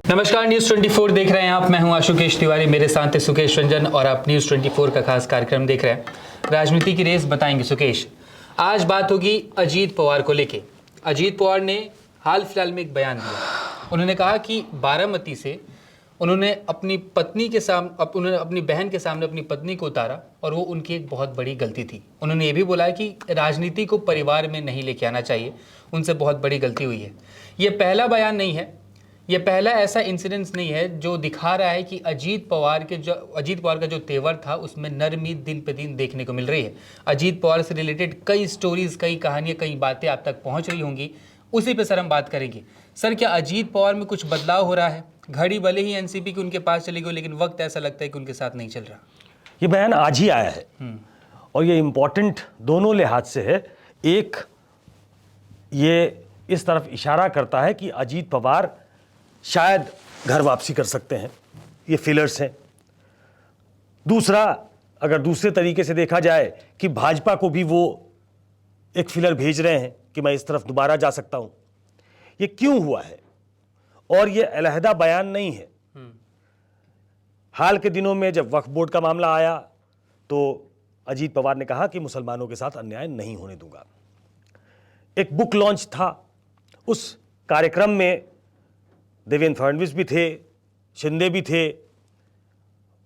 नमस्कार, न्यूज़ 24 देख रहे हैं आप। मैं हूं आशुकेश तिवारी, मेरे साथ है सुकेश रंजन और आप न्यूज़ 24 का खास कार्यक्रम देख रहे हैं। राजनीति की रेस बताएंगे सुकेश। आज बात होगी अजीत पवार को लेके। अजीत पवार ने हाल फिलहाल में एक बयान दिया। उन्होंने कहा कि बारामती से उन्होंने अपनी बहन के सामने अपनी पत्नी को उतारा और वो उनकी एक बहुत बड़ी गलती थी। उन्होंने ये भी बोला है कि राजनीति को परिवार में नहीं लेके आना चाहिए, उनसे बहुत बड़ी गलती हुई है। ये पहला बयान नहीं है, ये पहला ऐसा इंसिडेंस नहीं है जो दिखा रहा है कि अजीत पवार का जो तेवर था उसमें नरमी दिन पे दिन देखने को मिल रही है। अजीत पवार से रिलेटेड कई स्टोरीज, कई कहानियां, कई बातें आप तक पहुंच रही होंगी, उसी पे सर हम बात करेंगे। सर, क्या अजीत पवार में कुछ बदलाव हो रहा है? घड़ी भले ही एनसीपी की उनके पास चली गई, लेकिन वक्त ऐसा लगता है कि उनके साथ नहीं चल रहा। ये बयान आज ही आया है और ये इंपॉर्टेंट दोनों लिहाज से है। एक, ये इस तरफ इशारा करता है कि अजीत पवार शायद घर वापसी कर सकते हैं, ये फिलर्स हैं। दूसरा, अगर दूसरे तरीके से देखा जाए कि भाजपा को भी वो एक फिलर भेज रहे हैं कि मैं इस तरफ दोबारा जा सकता हूं। ये क्यों हुआ है? और ये अलहदा बयान नहीं है। हाल के दिनों में जब वक्फ बोर्ड का मामला आया तो अजीत पवार ने कहा कि मुसलमानों के साथ अन्याय नहीं होने दूंगा। एक बुक लॉन्च था, उस कार्यक्रम में देवेंद्र फडणवीस भी थे, शिंदे भी थे।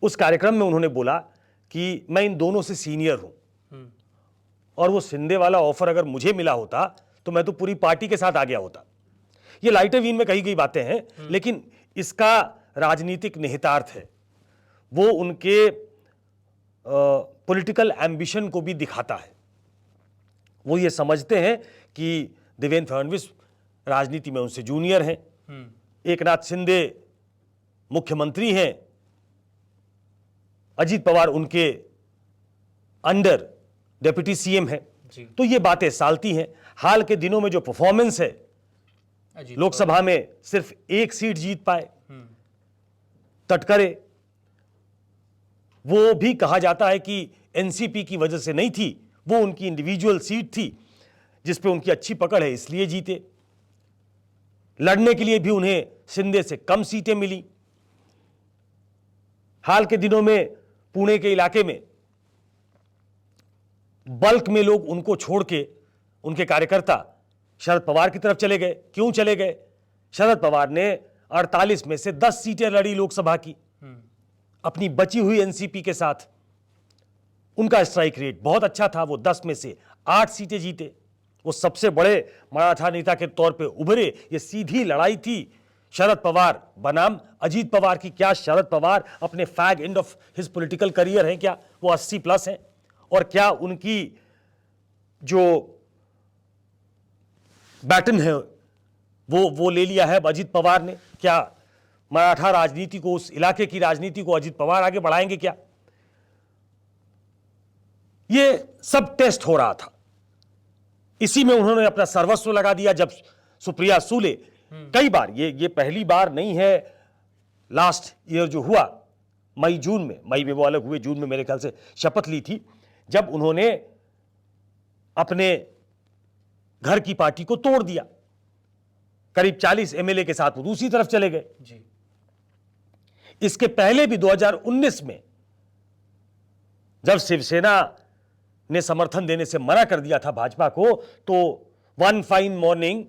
उस कार्यक्रम में उन्होंने बोला कि मैं इन दोनों से सीनियर हूं और वो शिंदे वाला ऑफर अगर मुझे मिला होता तो मैं तो पूरी पार्टी के साथ आ गया होता। ये लाइटर वीन में कही गई बातें हैं, लेकिन इसका राजनीतिक निहितार्थ है। वो उनके पॉलिटिकल एम्बिशन को भी दिखाता है। वो ये समझते हैं कि देवेंद्र फडणवीस राजनीति में उनसे जूनियर हैं, एकनाथ शिंदे मुख्यमंत्री हैं, अजीत पवार उनके अंडर डिप्टी सीएम हैं। तो ये बातें सालती हैं। हाल के दिनों में जो परफॉर्मेंस है, लोकसभा में सिर्फ एक सीट जीत पाए, तटकरे, वो भी कहा जाता है कि एनसीपी की वजह से नहीं थी, वो उनकी इंडिविजुअल सीट थी जिस पे उनकी अच्छी पकड़ है, इसलिए जीते। लड़ने के लिए भी उन्हें शिंदे से कम सीटें मिली। हाल के दिनों में पुणे के इलाके में बल्क में लोग उनको छोड़ के, उनके कार्यकर्ता शरद पवार की तरफ चले गए। क्यों चले गए? शरद पवार ने 48 में से 10 सीटें लड़ी लोकसभा की अपनी बची हुई एनसीपी के साथ। उनका स्ट्राइक रेट बहुत अच्छा था, वो 10 में से 8 सीटें जीते। वो सबसे बड़े मराठा नेता के तौर पे उभरे। ये सीधी लड़ाई थी शरद पवार बनाम अजीत पवार की। क्या शरद पवार अपने fag end of his political career हैं? क्या वो 80 प्लस हैं? और क्या उनकी जो बैटन है वो ले लिया है अजीत पवार ने? क्या मराठा राजनीति को, उस इलाके की राजनीति को अजीत पवार आगे बढ़ाएंगे क्या? ये सब टेस्ट हो रहा था। इसी में उन्होंने अपना सर्वस्व लगा दिया। जब सुप्रिया सूले कई बार, ये पहली बार नहीं है, लास्ट ईयर जो हुआ मई में वो अलग हुए, जून में मेरे ख्याल से शपथ ली थी, जब उन्होंने अपने घर की पार्टी को तोड़ दिया। करीब 40 एमएलए के साथ वो दूसरी तरफ चले गए जी। इसके पहले भी 2019 में जब शिवसेना ने समर्थन देने से मना कर दिया था भाजपा को, तो वन फाइन मॉर्निंग,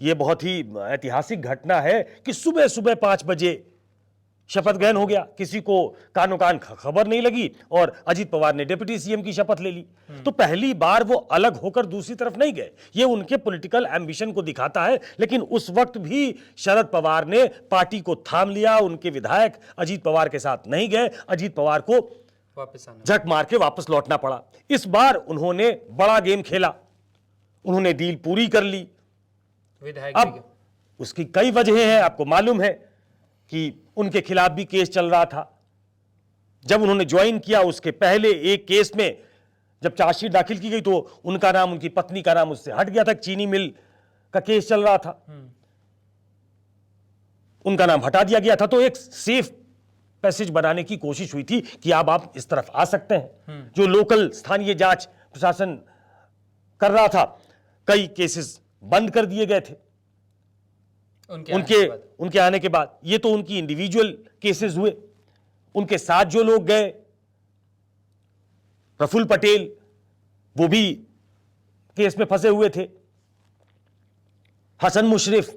यह बहुत ही ऐतिहासिक घटना है कि सुबह सुबह 5 बजे शपथ ग्रहण हो गया, किसी को कानो कान खबर नहीं लगी और अजीत पवार ने डिप्टी सीएम की शपथ ले ली। तो पहली बार वो अलग होकर दूसरी तरफ नहीं गए। ये उनके पॉलिटिकल एम्बिशन को दिखाता है। लेकिन उस वक्त भी शरद पवार ने पार्टी को थाम लिया। उनके विधायक अजीत पवार के साथ नहीं गए, अजीत पवार को वापस आना, झक मार के वापस लौटना पड़ा। इस बार उन्होंने बड़ा गेम खेला, उन्होंने डील पूरी कर ली। अब उसकी कई वजहें हैं, आपको मालूम है कि उनके खिलाफ भी केस चल रहा था। जब उन्होंने ज्वाइन किया उसके पहले एक केस में जब चार्जशीट दाखिल की गई तो उनका नाम, उनकी पत्नी का नाम उससे हट गया था। चीनी मिल का केस चल रहा था, उनका नाम हटा दिया गया था। तो एक सेफ पैसेज बनाने की कोशिश हुई थी कि अब आप इस तरफ आ सकते हैं। जो लोकल स्थानीय जांच प्रशासन कर रहा था, कई केसेस बंद कर दिए गए थे। उनके आने के बाद। ये तो उनकी इंडिविजुअल केसेस हुए। उनके साथ जो लोग गए, प्रफुल्ल पटेल, वो भी केस में फंसे हुए थे, हसन मुशर्रफ,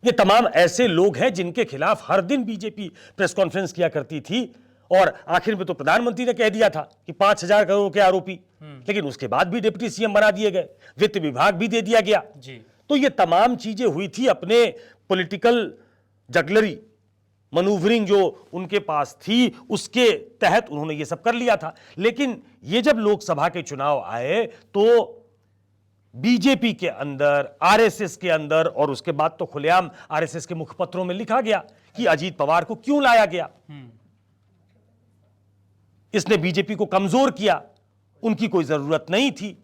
ये तमाम ऐसे लोग हैं जिनके खिलाफ हर दिन बीजेपी प्रेस कॉन्फ्रेंस किया करती थी। और आखिर में तो प्रधानमंत्री ने कह दिया था कि 5,000 करोड़ के आरोपी, लेकिन उसके बाद भी डिप्टी सीएम बना दिए गए, वित्त विभाग भी दे दिया गया जी। तो ये तमाम चीजें हुई थी अपने पॉलिटिकल जगलरी मनूवरिंग जो उनके पास थी, उसके तहत उन्होंने ये सब कर लिया था। लेकिन ये जब लोकसभा के चुनाव आए तो बीजेपी के अंदर, आरएसएस के अंदर, और उसके बाद तो खुलेआम आरएसएस के मुखपत्रों में लिखा गया कि अजीत पवार को क्यों लाया गया, इसने बीजेपी को कमजोर किया, उनकी कोई जरूरत नहीं थी।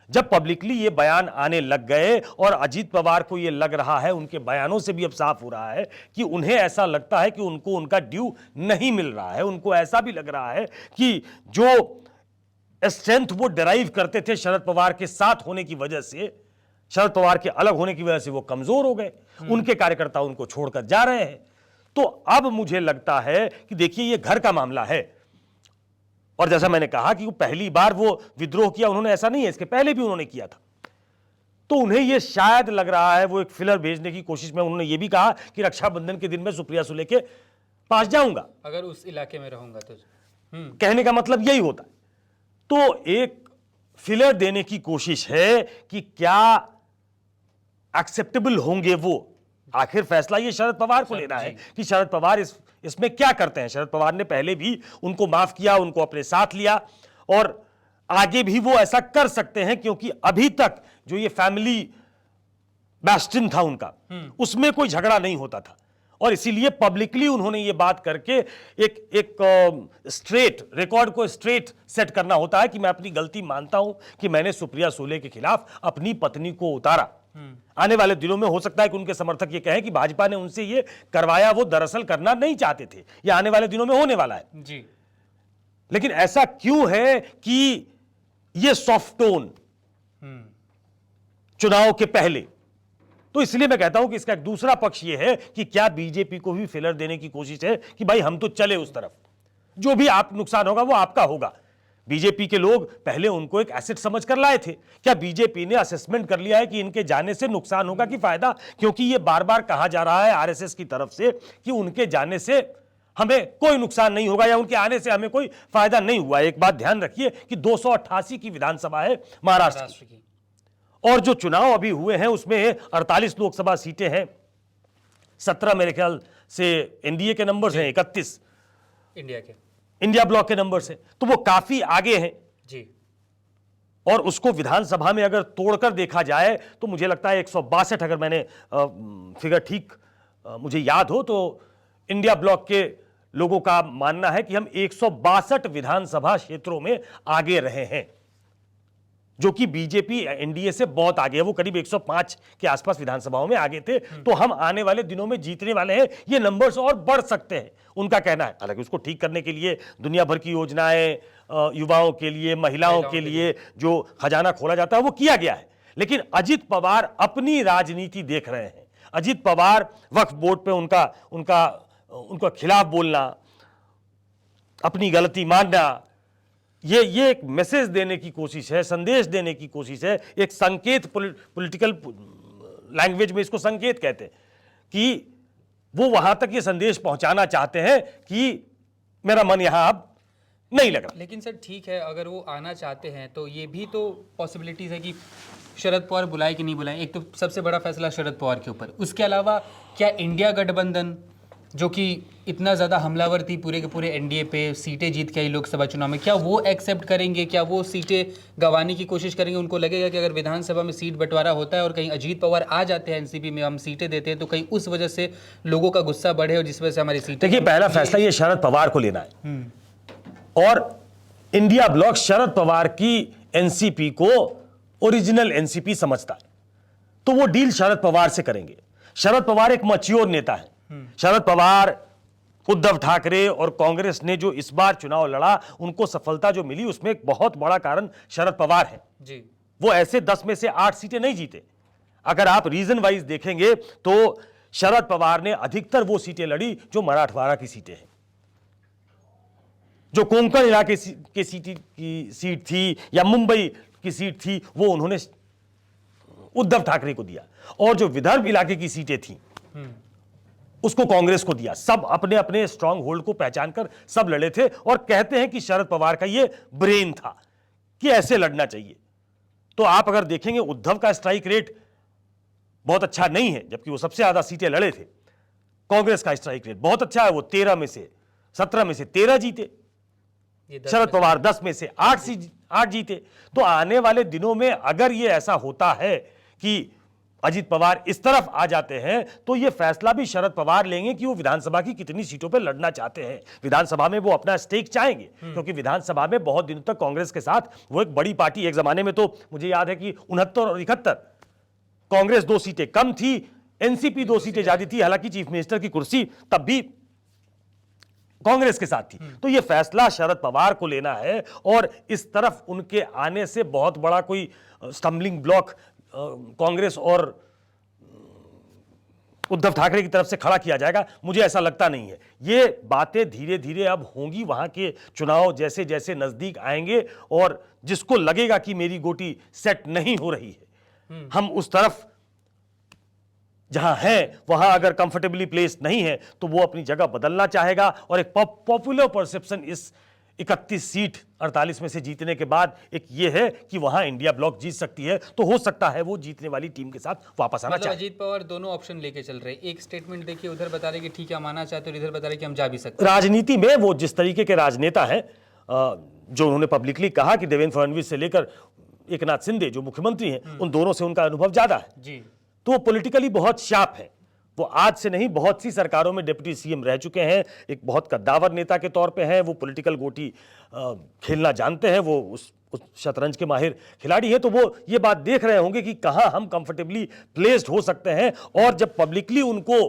जब पब्लिकली ये बयान आने लग गए और अजीत पवार को ये लग रहा है, उनके बयानों से भी अब साफ हो रहा है कि उन्हें ऐसा लगता है कि उनको उनका ड्यू नहीं मिल रहा है। उनको ऐसा भी लग रहा है कि जो स्ट्रेंथ वो डिराइव करते थे शरद पवार के साथ होने की वजह से, शरद पवार के अलग होने की वजह से वो कमजोर हो गए, उनके कार्यकर्ता उनको छोड़कर जा रहे हैं। तो अब मुझे लगता है कि देखिए ये घर का मामला है, और जैसा मैंने कहा कि वो पहली बार वो विद्रोह किया उन्होंने, ऐसा नहीं है, इसके पहले भी उन्होंने किया था। तो उन्हें ये शायद लग रहा है, वो एक फिलर भेजने की कोशिश में उन्होंने ये भी कहा कि रक्षाबंधन के दिन में सुप्रिया सुले के पास जाऊंगा, अगर उस इलाके में रहूंगा तो। कहने का मतलब यही होता है। तो एक फिलर देने की कोशिश है कि क्या एक्सेप्टेबल होंगे वो। आखिर फैसला ये शरद पवार को लेना है कि शरद पवार इसमें क्या करते हैं। शरद पवार ने पहले भी उनको माफ किया, उनको अपने साथ लिया, और आगे भी वो ऐसा कर सकते हैं, क्योंकि अभी तक जो ये फैमिली बैस्टिन था उनका, उसमें कोई झगड़ा नहीं होता था। और इसीलिए पब्लिकली उन्होंने ये बात करके एक स्ट्रेट रिकॉर्ड को स्ट्रेट सेट करना होता है कि मैं अपनी गलती मानता हूं कि मैंने सुप्रिया सुले के खिलाफ अपनी पत्नी को उतारा। आने वाले दिनों में हो सकता है कि उनके समर्थक ये कहें कि भाजपा ने उनसे ये करवाया, वो दरअसल करना नहीं चाहते थे। ये आने वाले दिनों में होने वाला है जी। लेकिन ऐसा क्यों है कि ये सॉफ्ट टोन चुनाव के पहले? तो इसलिए मैं कहता हूं कि इसका एक दूसरा पक्ष यह है कि क्या बीजेपी को भी फिलर देने की कोशिश है कि भाई हम तो चले उस तरफ, जो भी आप नुकसान होगा वो आपका होगा। बीजेपी के लोग पहले उनको एक एसेट समझ कर लाए थे। क्या बीजेपी ने असेसमेंट कर लिया है कि इनके जाने से नुकसान होगा कि फायदा? क्योंकि ये बार बार कहा जा रहा है आरएसएस की तरफ से कि उनके जाने से हमें कोई नुकसान नहीं होगा या उनके आने से हमें कोई फायदा नहीं हुआ। एक बात ध्यान रखिए कि 288 की विधानसभा है महाराष्ट्र की, और जो चुनाव अभी हुए हैं उसमें 48 लोकसभा सीटें हैं, 17 मेरे ख्याल से एनडीए के नंबर हैं, 31 इंडिया ब्लॉक के नंबर से, तो वो काफी आगे हैं जी। और उसको विधानसभा में अगर तोड़कर देखा जाए तो मुझे लगता है 162, अगर मैंने फिगर ठीक मुझे याद हो तो इंडिया ब्लॉक के लोगों का मानना है कि हम 162 विधानसभा क्षेत्रों में आगे रहे हैं, जो कि बीजेपी एनडीए से बहुत आगे है। वो करीब 105 के आसपास विधानसभाओं में आगे थे। तो हम आने वाले दिनों में जीतने वाले हैं, ये नंबर्स और बढ़ सकते हैं, उनका कहना है। हालांकि उसको ठीक करने के लिए दुनिया भर की योजनाएं, युवाओं के लिए, महिलाओं के लिए जो खजाना खोला जाता है वो किया गया है। लेकिन अजित पवार अपनी राजनीति देख रहे हैं। अजित पवार वक्फ बोर्ड पे उनका खिलाफ बोलना, अपनी गलती मानना, ये एक मैसेज देने की कोशिश है, संदेश देने की कोशिश है, एक संकेत, पॉलिटिकल लैंग्वेज में इसको संकेत कहते हैं, कि वो वहां तक ये संदेश पहुंचाना चाहते हैं कि मेरा मन यहां अब नहीं लग रहा। लेकिन सर ठीक है, अगर वो आना चाहते हैं तो ये भी तो पॉसिबिलिटीज है कि शरद पवार बुलाए कि नहीं बुलाए। एक तो सबसे बड़ा फैसला शरद पवार के ऊपर, उसके अलावा क्या इंडिया गठबंधन जो कि इतना ज़्यादा हमलावर थी पूरे के पूरे एनडीए पे, सीटें जीत के आई लोकसभा चुनाव में, क्या वो एक्सेप्ट करेंगे? क्या वो सीटें गंवाने की कोशिश करेंगे? उनको लगेगा कि अगर विधानसभा में सीट बंटवारा होता है और कहीं अजीत पवार आ जाते हैं एनसीपी में, हम सीटें देते हैं, तो कहीं उस वजह से लोगों का गुस्सा बढ़े और जिस वजह से हमारी सीटें। देखिए, पहला फैसला ये शरद पवार को लेना है, और इंडिया ब्लॉक शरद पवार की एनसीपी को ओरिजिनल एनसीपी समझता है, तो वो डील शरद पवार से करेंगे। शरद पवार एक मैच्योर नेता है। शरद पवार, उद्धव ठाकरे और कांग्रेस ने जो इस बार चुनाव लड़ा, उनको सफलता जो मिली उसमें एक बहुत बड़ा कारण शरद पवार है जी। वो ऐसे 10 में से 8 सीटें नहीं जीते। अगर आप रीजन वाइज देखेंगे तो शरद पवार ने अधिकतर वो सीटें लड़ी जो मराठवाड़ा की सीटें हैं। जो कोंकण इलाके की सीट थी या मुंबई की सीट थी, वो उन्होंने उद्धव ठाकरे को दिया, और जो विदर्भ इलाके की सीटें थी उसको कांग्रेस को दिया। सब अपने अपने स्ट्रांग होल्ड को पहचान कर सब लड़े थे, और कहते हैं कि शरद पवार का ये ब्रेन था कि ऐसे लड़ना चाहिए। तो आप अगर देखेंगे उद्धव का स्ट्राइक रेट बहुत अच्छा नहीं है, जबकि वो सबसे ज्यादा सीटें लड़े थे। कांग्रेस का स्ट्राइक रेट बहुत अच्छा है, वो 17 में से 13 जीते। शरद पवार 10 में से 8 जीते। तो आने वाले दिनों में अगर ये ऐसा होता है कि अजीत पवार इस तरफ आ जाते हैं, तो ये फैसला भी शरद पवार लेंगे कि वो विधानसभा की कितनी सीटों पर लड़ना चाहते हैं। विधानसभा में वो अपना स्टेक चाहेंगे, क्योंकि विधानसभा में बहुत दिनों तक कांग्रेस के साथ वो एक बड़ी पार्टी, एक जमाने में तो मुझे याद है कि 69 और 71 कांग्रेस 2 सीटें कम थी, एनसीपी 2 सीटें ज्यादा थी। हालांकि चीफ मिनिस्टर की कुर्सी तब भी कांग्रेस के साथ थी। तो यह फैसला शरद पवार को लेना है, और इस तरफ उनके आने से बहुत बड़ा कोई स्टम्बलिंग ब्लॉक कांग्रेस और उद्धव ठाकरे की तरफ से खड़ा किया जाएगा, मुझे ऐसा लगता नहीं है। ये बातें धीरे धीरे अब होंगी, वहां के चुनाव जैसे जैसे नजदीक आएंगे, और जिसको लगेगा कि मेरी गोटी सेट नहीं हो रही है, हम उस तरफ जहां है वहां अगर कंफर्टेबली प्लेस नहीं है, तो वो अपनी जगह बदलना चाहेगा। और एक पॉपुलर परसेप्शन इस 31 सीट 48 में से जीतने के बाद एक ये है कि वहां इंडिया ब्लॉक जीत सकती है। तो हो सकता है वो जीतने वाली टीम के साथ वापस आना चाहे। अजीत पवार दोनों ऑप्शन लेके चल रहे हैं। एक स्टेटमेंट देखिए, उधर बता रहे कि ठीक है हम आना चाहते हैं, और इधर बता रहे कि हम जा भी सकते हैं। राजनीति में वो जिस तरीके के राजनेता हैं, जो उन्होंने पब्लिकली कहा कि देवेंद्र फडणवीस से लेकर एकनाथ शिंदे जो मुख्यमंत्री हैं, उन दोनों से उनका अनुभव ज्यादा है जी। तो वो पॉलिटिकली बहुत शार्प है। वो आज से नहीं, बहुत सी सरकारों में डिप्टी सीएम रह चुके हैं, एक बहुत कद्दावर नेता के तौर पे हैं। वो पॉलिटिकल गोटी खेलना जानते हैं, वो उस शतरंज के माहिर खिलाड़ी है। तो वो ये बात देख रहे होंगे कि कहां हम कंफर्टेबली प्लेस्ड हो सकते हैं, और जब पब्लिकली उनको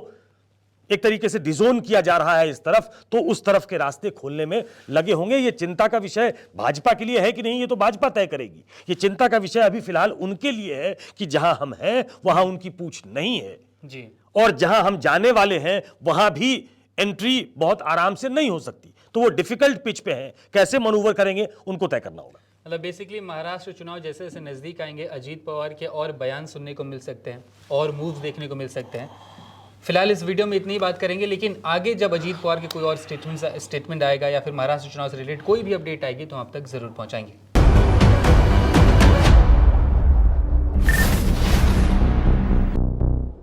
एक तरीके से डिजोन किया जा रहा है इस तरफ, तो उस तरफ के रास्ते खोलने में लगे होंगे। ये चिंता का विषय भाजपा के लिए है कि नहीं, ये तो भाजपा तय करेगी। ये चिंता का विषय अभी फिलहाल उनके लिए है कि जहां हम हैं वहां उनकी पूछ नहीं है जी, और जहां हम जाने वाले हैं वहां भी एंट्री बहुत आराम से नहीं हो सकती। तो वो डिफिकल्ट पिच पे हैं, कैसे मनूवर करेंगे उनको तय करना होगा। मतलब बेसिकली महाराष्ट्र चुनाव जैसे जैसे नजदीक आएंगे, अजीत पवार के और बयान सुनने को मिल सकते हैं, और मूव्स देखने को मिल सकते हैं। फिलहाल इस वीडियो में इतनी ही बात करेंगे, लेकिन आगे जब अजीत पवार के कोई और स्टेटमेंट आएगा या फिर महाराष्ट्र चुनाव से रिलेटेड कोई भी अपडेट आएगी तो आप तक जरूर पहुंचाएंगे।